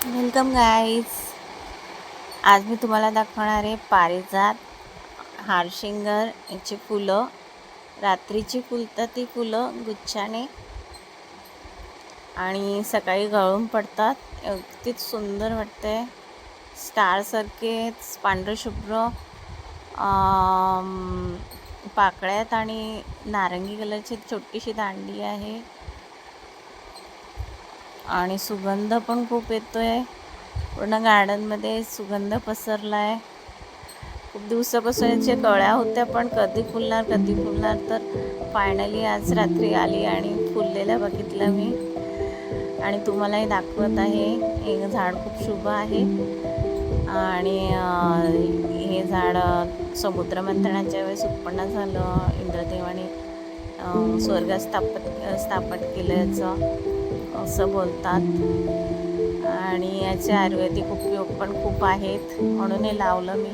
Welcome guys. आज मी तुम्हाला दाखवणार आहे पारिजात, हारशिंगर याची फुलं. रात्रीची फुलतात ती फुलं गुच्छाने आणि सकाळी गळून पडतात. अगदीच सुंदर वाटते. स्टारसारखे पांढरशुभ्र पाकळ्यात आणि नारंगी कलरची छोटीशी दांडी आहे आणि सुगंध पण खूप येतोय. पूर्ण गार्डनमध्ये सुगंध पसरला आहे. खूप दिवसापासून याच्या कळ्या होत्या, पण कधी फुलणार तर फायनली आज रात्री आली आणि फुललेल्या बघितलं मी आणि तुम्हालाही दाखवत आहे. हे झाड खूप शुभ आहे आणि हे झाड समुद्रमंथनाच्या वेळेस उत्पन्न झालं. इंद्रदेवाने स्वर्गात स्थापन केल्याचं असं बोलतात आणि याचे आयुर्वेदिक उपयोग पण खूप आहेत, म्हणून हे लावलं मी.